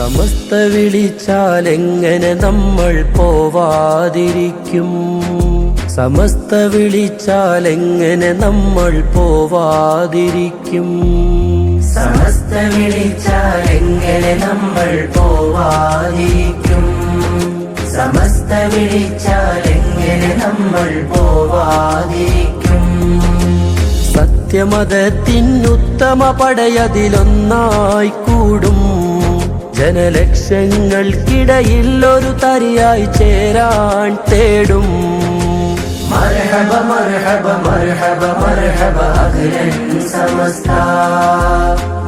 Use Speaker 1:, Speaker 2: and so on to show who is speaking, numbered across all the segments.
Speaker 1: സമസ്ത വിളിച്ചാൽ എങ്ങനെ നമ്മൾ പോവാതിരിക്കും? സമസ്ത വിളിച്ചാൽ എങ്ങനെ നമ്മൾ പോവാതിരിക്കും? സമസ്ത വിളിച്ചാൽ എങ്ങനെ നമ്മൾ പോവാതിരിക്കും? സമസ്ത വിളിച്ചാൽ എങ്ങനെ നമ്മൾ പോവാതിരിക്കും? സത്യമതത്തിനുത്തമ പടയതിലൊന്നായി കൂടും. ജനലക്ഷങ്ങൾക്കിടയിൽ ഒരു തരിയായി ചേരാൻ തേടും. മർഹബ മർഹബ മർഹബ മർഹബ അഖിലൻ സമസ്ത.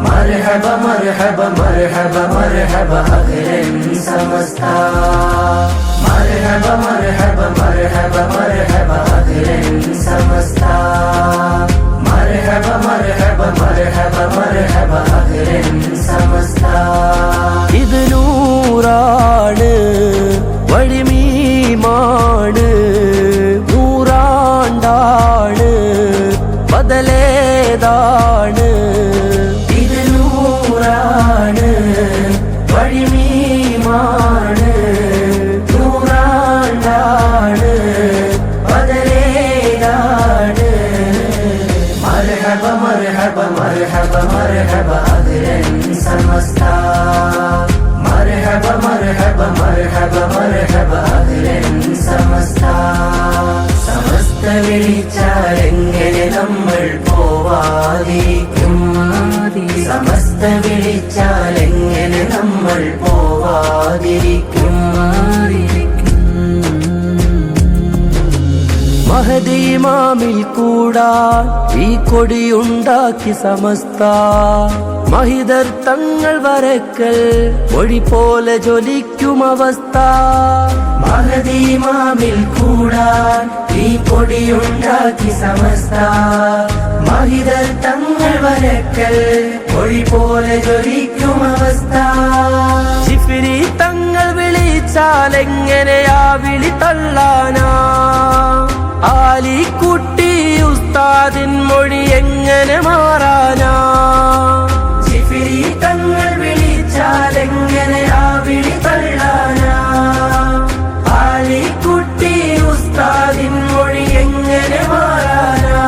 Speaker 1: മർഹബ മർഹബ മർഹബ മർഹബ അഖിലൻ സമസ്ത. മർഹബ മർഹബ മർഹബ മർഹബ അഖിലൻ സമസ്ത. മർഹബ മർഹബ മർഹബ മർഹബ അഖിലൻ സമസ്ത. ഇത് നൂറാണ്, വഴിമീമാണ്, നൂറാണ്ടാണ്, ബദലേതാണ്. ഇത് നൂറാണ്, വഴിമീമാണ്, നൂറാണ്ടാണ്, ബദലേതാണ്. മർഹബ മർഹബ മർഹബ മർഹബ അഖിലൻ സമസ്ത. മർഹബ മർഹബ മർഹബ മർഹബ അഖിലൻ സമസ്ത. സമസ്ത വിളിച്ചാൽ എങ്ങനെ നമ്മൾ പോവാതിരിക്കും? സമസ്ത വിളിച്ചാൽ എങ്ങനെ നമ്മൾ പോവാതിരിക്കും? മഹദി ഇമാമിൽ കൂടാൻ ഈ കൊടിയുണ്ടാക്കി സമസ്ത. മഹിതർ തങ്ങൾ വരക്കൽ ഒഴി പോലെ ജ്വലിക്കും അവസ്ഥ. മഹദി ഇമാമിൽ കൂടാൻ ഈ കൊടിയുണ്ടാക്കി സമസ്ത. മഹിതർ തങ്ങൾ വരക്കൽ ഒഴി പോലെ ജ്വലിക്കും അവസ്ഥ. ജിഫ്രി തങ്ങൾ വിളിച്ചാൽ എങ്ങനെയാ വിളി തള്ളാനാ? ആലിക്കുട്ടി ഉസ്താദിൻ മൊഴി എങ്ങനെ മാറാനാ? ജിഫ്രി തങ്ങൾ വിളിച്ചാൽ എങ്ങനെയാ വിളി തള്ളാനാ? ആലിക്കുട്ടി ഉസ്താദിൻ മൊഴി എങ്ങനെ മാറാനാ?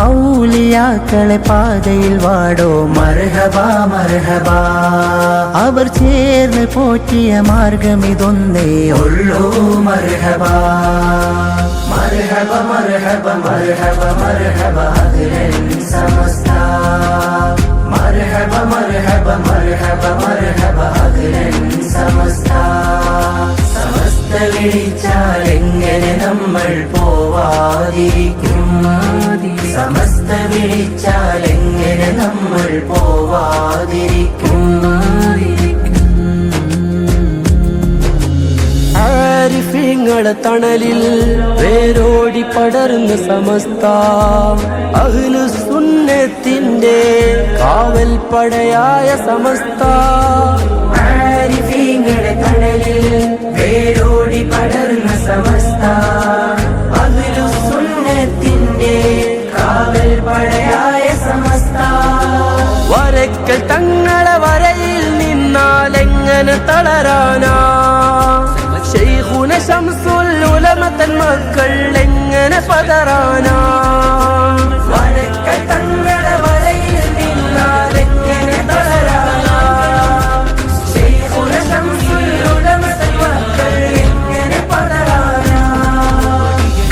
Speaker 1: ഔലിയാക്കളെ പാതയിൽ വാടോ മർഹബ മർഹബ. അവർ ചേർന്ന് പോറ്റിയ മാർഗമിതൊന്നേ ഉള്ളൂ മർഹബ. മർഹബ മർഹബ മർഹബ മർഹബ അഖിലൻ സമസ്ത. മർഹബ മർഹബ മർഹബ മർഹബ അഖിലൻ സമസ്ത. സമസ്ത വിളിച്ചാൽ എങ്ങനെ നമ്മൾ പോവാതിരിക്കും? സമസ്ത വിളിച്ചാൽ എങ്ങനെ നമ്മൾ പോവാതിരിക്കും? ആരിഫീങ്ങളെ തണലിൽ വേരോടി പടർന്ന സമസ്ത. അഹ്ലുസുന്നത്തിന്റെ കാവൽ പടയായ സമസ്ത. ആരിഫീങ്ങളെ തണലിൽ വേരോടി പടർന്ന സമസ്ത. അഹ്ലുസുന്നത്തിന്റെ കാവൽ പടയായ സമസ്ത. വരക്കൽ തങ്ങളെ വരയിൽ നിന്നാൽ എങ്ങനെ തളരാനാ? ശൈഖുന ശംസുൽ ഉലമ തൻ മക്കൾ എങ്ങനെ പതറാനാ? വരക്കൽ തങ്ങളെ വരയിൽ നിന്നാൽ എങ്ങനെ തളരാനാ? ശൈഖുന ശംസുൽ ഉലമ തൻ മക്കൾ എങ്ങനെ പതറാനാ?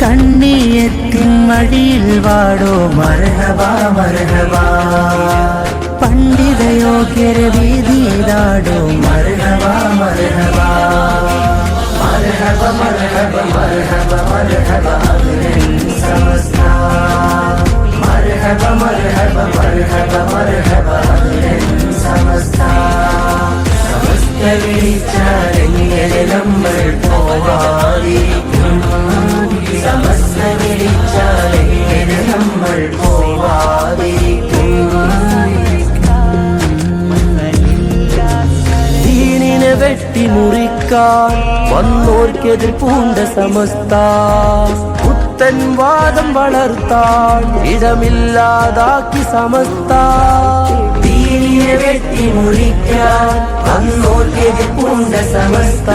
Speaker 1: കണ്ണിയത്തിൻ മടിയിൽ വാടോ മർഹബ മർഹബ. പണ്ഡിത യോഗ്യര വീതിയിലാടോ മർഹബ മർഹബ. മർഹബ മർഹബ മർഹബ മർഹബ അഖിലൻ സമസ്ത. മർഹബ മർഹബ മർഹബ മർഹബ അഖിലൻ സമസ്ത. സമസ്ത വിളിച്ചാൽ എങ്ങനെ നമ്മൾ പോവാതിരിക്കും? സമസ്ത വിളിച്ചാൽ എങ്ങനെ നമ്മൾ പോവാതിരിക്കും? ദീനിനെ വെട്ടി മുറിക്കാൻ വന്നോർക്കെതിർ പൂണ്ട സമസ്ത. പുത്തൻ വാദം വളർത്താൻ ഇടമില്ലാതാക്കി സമസ്ത. ദീനിനെ വെട്ടി മുറിക്കാൻ വന്നോർക്കെതിർപ്പുണ്ട സമസ്ത